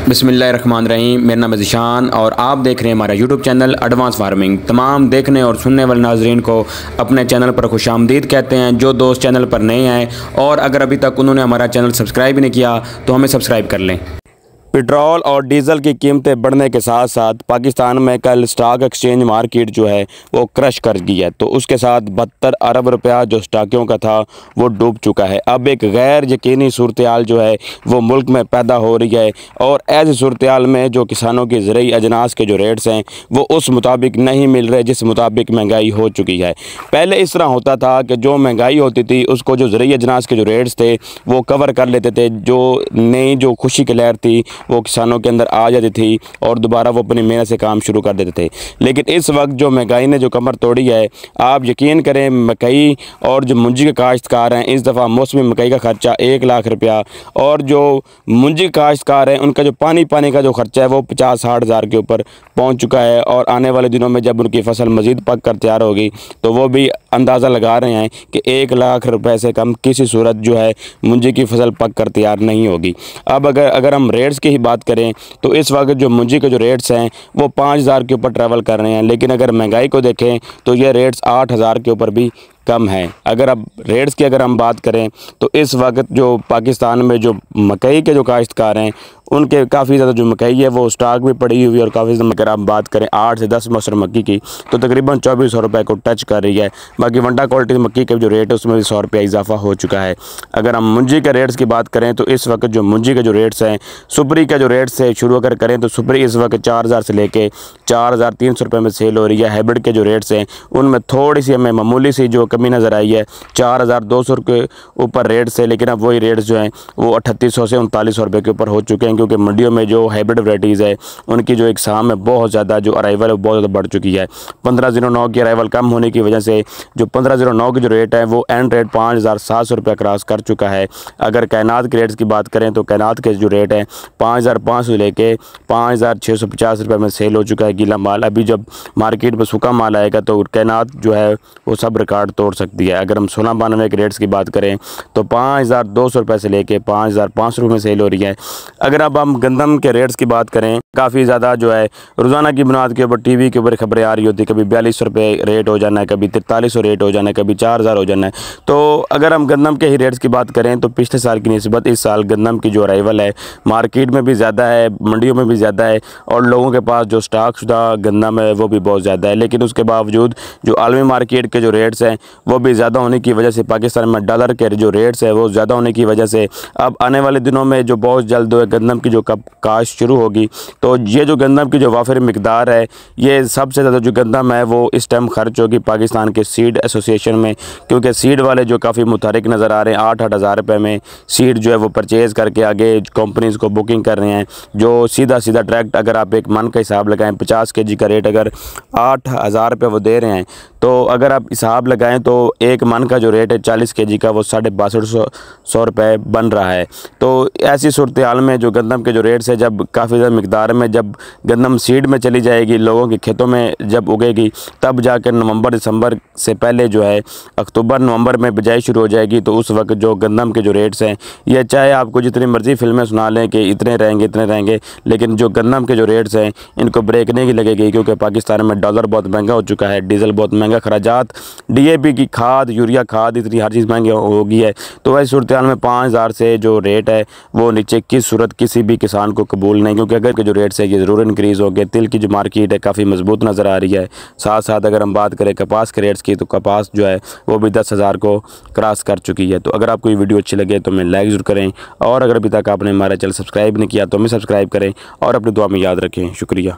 बिस्मिल्लाहिर्रहमानिर्रहीम। मेरा नाम है ज़िशान और आप देख रहे हैं हमारा यूट्यूब चैनल एडवांस फार्मिंग। तमाम देखने और सुनने वाले नाजरीन को अपने चैनल पर खुशामदीद कहते हैं। जो दोस्त चैनल पर नए आए और अगर अभी तक उन्होंने हमारा चैनल सब्सक्राइब नहीं किया तो हमें सब्सक्राइब कर लें। पेट्रोल और डीज़ल की कीमतें बढ़ने के साथ साथ पाकिस्तान में कल स्टॉक एक्सचेंज मार्केट जो है वो क्रश कर गई है। तो उसके साथ 72 अरब रुपया जो स्टॉकों का था वो डूब चुका है। अब एक गैर यकीनी सूरत हाल जो है वो मुल्क में पैदा हो रही है और ऐसी सूरत हाल में जो किसानों की ज़रूरी अजनास के जो रेट्स हैं वो उस मुताबिक नहीं मिल रहे जिस मुताबिक महंगाई हो चुकी है। पहले इस तरह होता था कि जो महंगाई होती थी उसको जो ज़रूरी अजनास के जो रेट्स थे वो कवर कर लेते थे। जो नई जो खुशी की लहर थी वो किसानों के अंदर आ जाती थी और दोबारा वो अपनी मेहनत से काम शुरू कर देते थे। लेकिन इस वक्त जो महंगाई ने जो कमर तोड़ी है, आप यकीन करें मकई और जो मुंजी के काश्तकार हैं इस दफ़ा मौसमी मकई का ख़र्चा 1 लाख रुपया और जो मुंजी काश्तकार हैं उनका जो पानी का जो ख़र्चा है वो 50-60 हज़ार के ऊपर पहुँच चुका है। और आने वाले दिनों में जब उनकी फसल मज़ीद पक कर तैयार होगी तो वो भी अंदाज़ा लगा रहे हैं कि 1 लाख रुपये से कम किसी सूरत जो है मुंजी की फसल पक कर तैयार नहीं होगी। अब अगर हम रेट्स की बात करें तो इस वक्त जो मुंजी के जो रेट्स हैं वो 5,000 के ऊपर ट्रैवल कर रहे हैं। लेकिन अगर महंगाई को देखें तो ये रेट्स 8,000 के ऊपर भी कम है। अगर अब रेट्स की अगर हम बात करें तो इस वक्त जो पाकिस्तान में जो मकई के जो काश्तकार हैं उनके काफ़ी ज़्यादा जो मकई है वो स्टॉक भी पड़ी हुई है और काफ़ी ज़्यादा अगर आप बात करें 8 से 10 मसर मक्की की तो तकरीबन 2400 रुपये को टच कर रही है। बाकी वंडा क्वालिटी मक्की के जो रेट है उसमें भी 100 रुपया इजाफा हो चुका है। अगर हम मुंजी के रेट्स की बात करें तो इस वक्त जो मुंजी के जो रेट्स हैं सुपरी के जो रेट्स से शुरू अगर करें तो सुपरी इस वक्त 4,000 से लेके 4,300 रुपये में सेल हो रही है। हाइब्रिड के जो रेट्स हैं उनमें थोड़ी सी हमें मामूली सी जो कमी नज़र आई है 4,200 के ऊपर रेट से। लेकिन अब वही रेट्स जो हैं वो 3800 से 3900 रुपये के ऊपर हो चुके हैं क्योंकि मंडियों में जो हाइब्रिड वैराइटीज़ है उनकी जो एग्जाम है बहुत ज़्यादा जो अराइवल है बहुत ज़्यादा बढ़ चुकी है। 1509 की अराइवल कम होने की वजह से जो 1509 की जो रेट है वो एंड रेट 5,700 रुपये क्रॉस कर चुका है। अगर कैनात के रेट्स की बात करें तो कैनात के जो रेट है 5,500 से लेके 5,650 रुपये में सेल हो चुका है गीला माल। अभी जब मार्केट में सूखा माल आएगा तो कैनात जो है वो सब रिकॉर्ड तोड़ सकती है। अगर हम 1692 के रेट्स की बात करें तो 5,200 रुपये से लेके 5,500 रुपये में सेल हो रही है। अगर अब हम गंदम के रेट्स की बात करें काफ़ी ज़्यादा जो है रोज़ाना की बुनियाद के ऊपर टीवी के ऊपर खबरें आ रही होती है, कभी 4200 रुपये रेट हो जाना है, कभी 4300 रेट हो जाना है, कभी 4,000 हो जाना है। तो अगर हम गंदम के ही रेट्स की बात करें तो पिछले साल की निस्बत इस साल गंदम की जो अराइवल है मार्केट में भी ज़्यादा है, मंडियों में भी ज़्यादा है और लोगों के पास जो स्टॉक शुदा गंदम है वो भी बहुत ज़्यादा है। लेकिन उसके बावजूद जो आलमी मार्केट के जो रेट्स हैं वो भी ज़्यादा होने की वजह से पाकिस्तान में डॉलर के जो रेट्स है वो ज़्यादा होने की वजह से अब आने वाले दिनों में जो बहुत जल्द गंदम की जो काश्त शुरू होगी तो ये जो गंदम की जो वाफिर मिकदार है ये सबसे ज़्यादा जो गंदम है वो इस टाइम खर्च होगी पाकिस्तान के सीड एसोसिएशन में, क्योंकि सीड वाले जो काफ़ी मुतहरिक नज़र आ रहे हैं 8-8 हज़ार रुपये में सीड जो है वो परचेज़ करके आगे कंपनीज़ को बुकिंग कर रहे हैं। जो सीधा डायरेक्ट अगर आप एक मन का हिसाब लगाएं 50 kg का रेट अगर 8,000 रुपये वो दे रहे हैं तो अगर आप हिसाब लगाएं तो एक मन का जो रेट है 40 kg का वो 6250 रुपये बन रहा है। तो ऐसी सूरत हाल में जो गंदम के जो रेट्स है जब काफ़ी ज़्यादा मिकदार में जब गंदम सीड में चली जाएगी लोगों के खेतों में जब उगेगी तब जाकर नवंबर दिसंबर से पहले जो है अक्टूबर नवंबर में बिजाई शुरू हो जाएगी तो उस वक्त जो गंदम के जो रेट्स हैं ये चाहे आपको जितनी मर्ज़ी फिल्में सुना लें कि इतने रहेंगे लेकिन जो गंदम के जो रेट्स हैं इनको ब्रेक नहीं लगेगी क्योंकि पाकिस्तान में डॉलर बहुत महंगा हो चुका है, डीजल बहुत महंगा, खराजात DAP की खाद यूरिया खाद इतनी हर चीज़ महंगी हो गई है। तो ऐसी सूरत हाल में 5,000 से जो रेट है वो नीचे की सूरत किसी भी किसान को कबूल नहीं, क्योंकि अगर के जो रेट्स है ये ज़रूर इंक्रीज़ हो गए। तिल की जो मार्केट है काफ़ी मजबूत नज़र आ रही है। साथ साथ अगर हम बात करें कपास के रेट्स की तो कपास जो है वो भी 10,000 को क्रॉस कर चुकी है। तो अगर आपको ये वीडियो अच्छी लगे तो हमें लाइक ज़रूर करें और अगर अभी तक आपने हमारा चैनल सब्सक्राइब नहीं किया तो हमें सब्सक्राइब करें और अपनी दुआ में याद रखें। शुक्रिया।